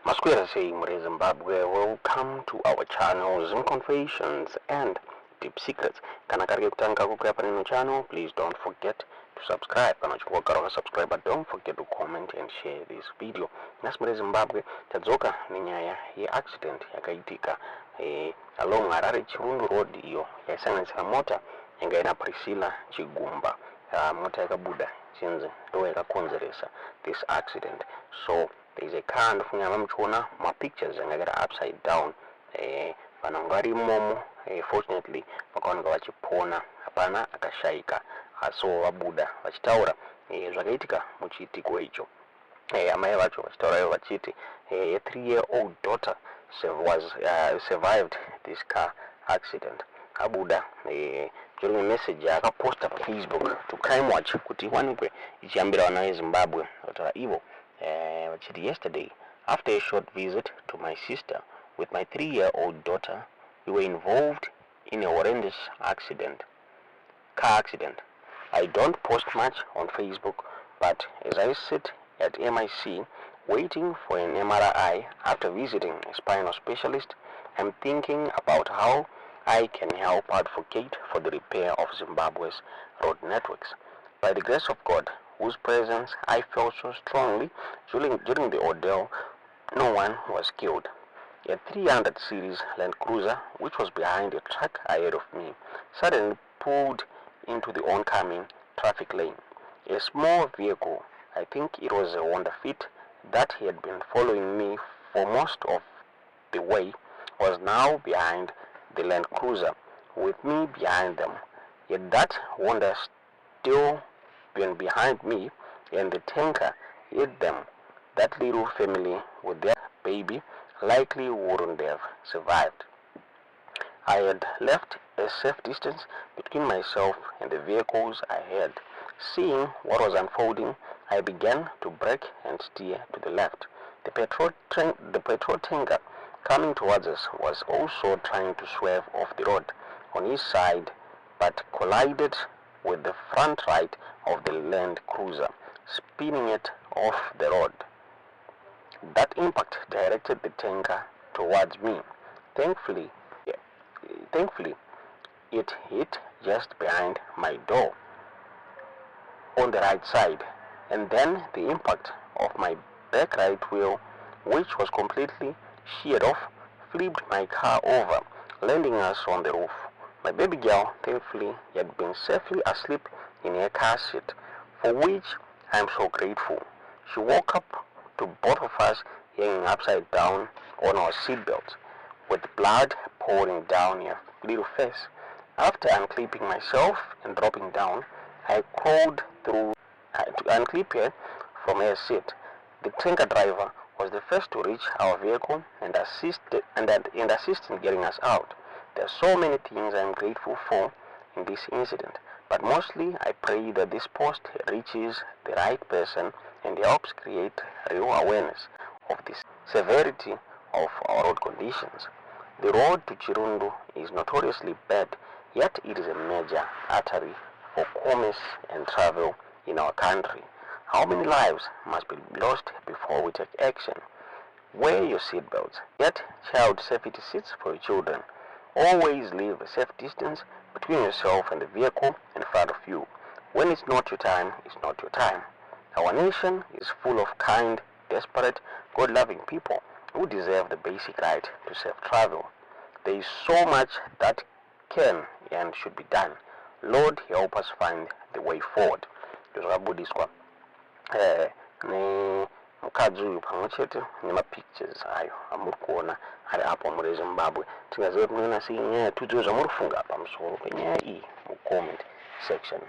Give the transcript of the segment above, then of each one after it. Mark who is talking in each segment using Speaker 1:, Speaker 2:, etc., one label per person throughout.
Speaker 1: Masquera saying Zimbabwe, welcome to our channel Zim Confessions and Deep Secrets. Kana karike kutanga kukwea panino channel, please don't forget to subscribe. Kana chikuwa subscribe, but don't forget to comment and share this video. Nasi Zimbabwe tadzoka ninyaya ye accident yakaitika along Harare Chirundu Road iyo yaisanganisira mota yanga ina Priscilla Chigumba. Mota yakabuda chinzi ndo yakakonzeresa this accident. So there is a car ndofunyama mchona ma pictures yangagara upside down panangari momo. Fortunately vakaoneka vachipona, hapana akashaika. So vabuda vachitaura zvakaitika muchiitiko icho. Amai vacho vachitaura ivo vachiti a 3-year-old daughter survived this car accident. Abuda during a message yakaposta pa Facebook to Crime Watch kuti iwanikwe ichiyambira vana veZimbabwe vataura ivo vachiti yesterday, after a short visit to my sister with my 3-year-old daughter, we were involved in a horrendous car accident. I don't post much on Facebook, but as I sit at MIC waiting for an MRI after visiting a spinal specialist, I'm thinking about how I can help advocate for the repair of Zimbabwe's road networks. By the grace of God, whose presence I felt so strongly during the ordeal, no one was killed. A 300 series Land Cruiser, which was behind a truck ahead of me, suddenly pulled into the oncoming traffic lane. A small vehicle, I think it was a Honda Fit, that had been following me for most of the way, was now behind the Land Cruiser, with me behind them. Yet that Honda still been behind me, and the tanker hit them. That little family with their baby likely wouldn't have survived. I had left a safe distance between myself and the vehicles ahead. Seeing what was unfolding, I began to brake and steer to the left. The petrol tanker coming towards us was also trying to swerve off the road on his side, but collided with the front right of the Land Cruiser, spinning it off the road. That impact directed the tanker towards me. Thankfully, it hit just behind my door on the right side, and then the impact of my back right wheel, which was completely sheared off, flipped my car over, landing us on the roof. My baby girl, thankfully, had been safely asleep in her car seat, for which I am so grateful. She woke up to both of us hanging upside down on our seatbelts, with blood pouring down her little face. After unclipping myself and dropping down, I crawled through to unclip her from her seat. The tanker driver was the first to reach our vehicle and assist in getting us out. There are so many things I am grateful for in this incident, but mostly I pray that this post reaches the right person and helps create real awareness of the severity of our road conditions. The road to Chirundu is notoriously bad, yet it is a major artery for commerce and travel in our country. How many lives must be lost before we take action? Wear your seatbelts. Get child safety seats for your children. Always leave a safe distance between yourself and the vehicle in front of you. When it's not your time, it's not your time. Our nation is full of kind, desperate, God-loving people who deserve the basic right to safe travel. There is so much that can and should be done. Lord, help us find the way forward. Zvakabudiswa mukadzi uyu pamwe chete nemapictures ayo amuri kuona ari apo muri Zimbabwe. Tingaziva kuti munoona sei nyaya tudziwo zvamuri kufunga pamusoro penyaya iyi mucomment section.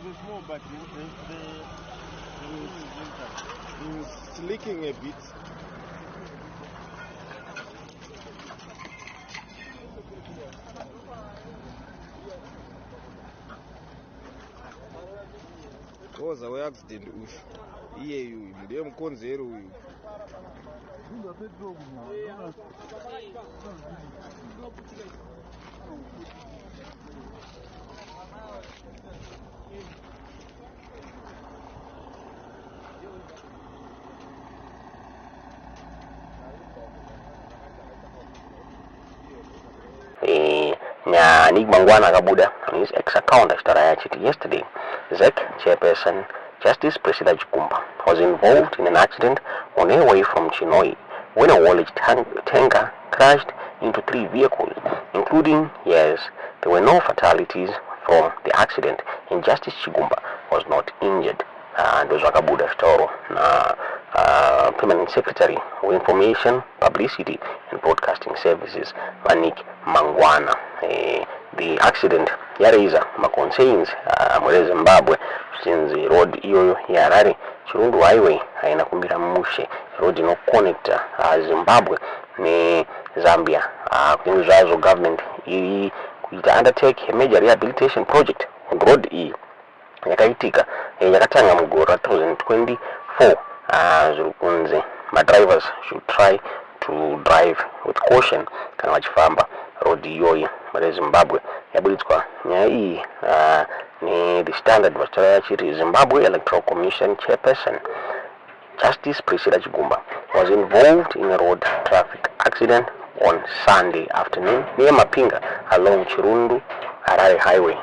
Speaker 2: There's more, but it's leaking a bit. Cause we accident uyu. Iye uyu ndiye mukonzero uyu.
Speaker 1: Nick Mangwana Kabuda on his ex-account achitara yesterday. ZEC chairperson Justice Priscilla Chigumba was involved in an accident on her way from Chinoi when a haulage tanker crashed into 3 vehicles, including hers. There were no fatalities from the accident, and Justice Chigumba was not injured. Inzwai Zvataurwa, Permanent Secretary of Information, Publicity and Broadcasting Services, Nick Mangwana. The accident yaraiza concerns muri Zimbabwe since road iyo ya Harare Chirundu highway haina kumbira mushe road no connect Zimbabwe ne Zambia. Inzwai government iri kuita undertake a major rehabilitation project on road iyi yakaitika yakatanga mugore 2024. Zvikunze drivers should try to drive with caution kana vachifamba road iyoyi muri Zimbabwe. Yaburitswa nyaya iyi ne the standard vachitara Zimbabwe Electoral Commission chairperson Justice Priscilla Chigumba was involved in a road traffic accident on Sunday afternoon near Mapinga along Chirundu Harare highway.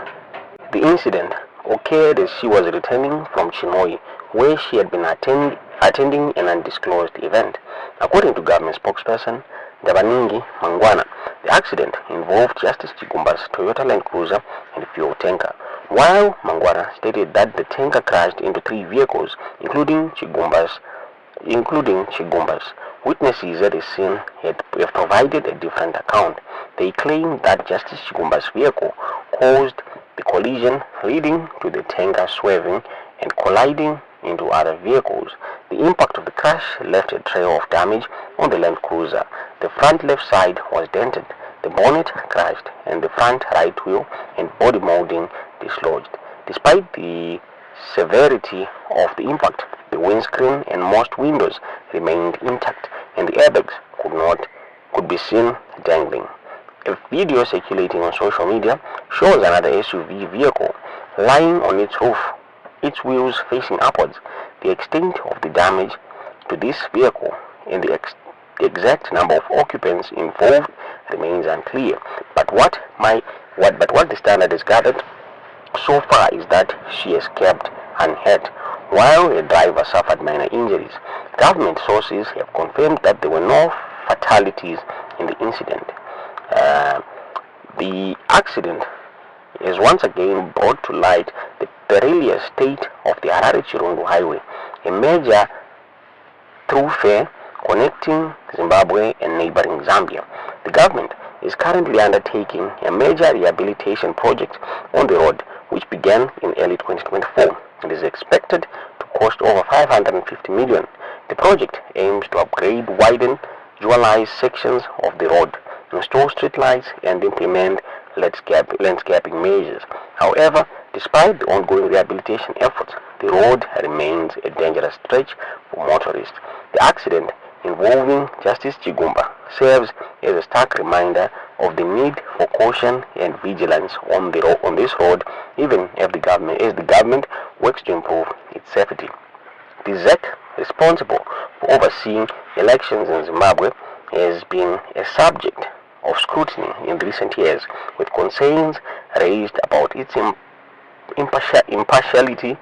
Speaker 1: The incident occurred as she was returning from Chinoi, where she had been attending an undisclosed event. According to government spokesperson Dabaningi Mangwana, the accident involved Justice Chigumba's Toyota Land Cruiser and fuel tanker, while Mangwana stated that the tanker crashed into 3 vehicles, including Chigumba's. Witnesses at the scene have provided a different account. They claim that Justice Chigumba's vehicle caused the collision, leading to the tanker swerving and colliding into other vehicles. The impact of the crash left a trail of damage on the Land Cruiser. The front left side was dented, the bonnet crashed, and the front right wheel and body molding dislodged. Despite the severity of the impact, the windscreen and most windows remained intact, and the airbags could be seen dangling. A video circulating on social media shows another SUV vehicle lying on its roof, its wheels facing upwards. The extent of the damage to this vehicle and the exact number of occupants involved remains unclear. But what the Standard has gathered so far is that she escaped unhurt, while a driver suffered minor injuries. Government sources have confirmed that there were no fatalities in the incident. The accident has once again brought to light the perilous state of the Harare-Chirundu highway, a major thoroughfare connecting Zimbabwe and neighboring Zambia. The government is currently undertaking a major rehabilitation project on the road, which began in early 2024 and is expected to cost over 550 million. The project aims to upgrade, widen, dualize sections of the road, install street lights, and implement landscaping measures. However, despite the ongoing rehabilitation efforts, the road remains a dangerous stretch for motorists. The accident involving Justice Chigumba serves as a stark reminder of the need for caution and vigilance on this road, even as the government works to improve its safety. The ZEC, responsible for overseeing elections in Zimbabwe, has been a subject of scrutiny in recent years, with concerns raised about its impartiality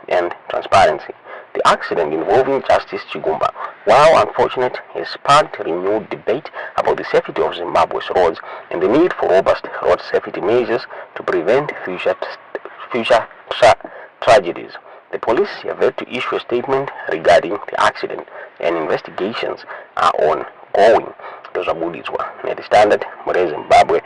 Speaker 1: and transparency. The accident involving Justice Chigumba, while unfortunate, has sparked renewed debate about the safety of Zimbabwe's roads and the need for robust road safety measures to prevent future tragedies. The police have yet to issue a statement regarding the accident, and investigations are ongoing. Those are the Standard, Zimbabwe.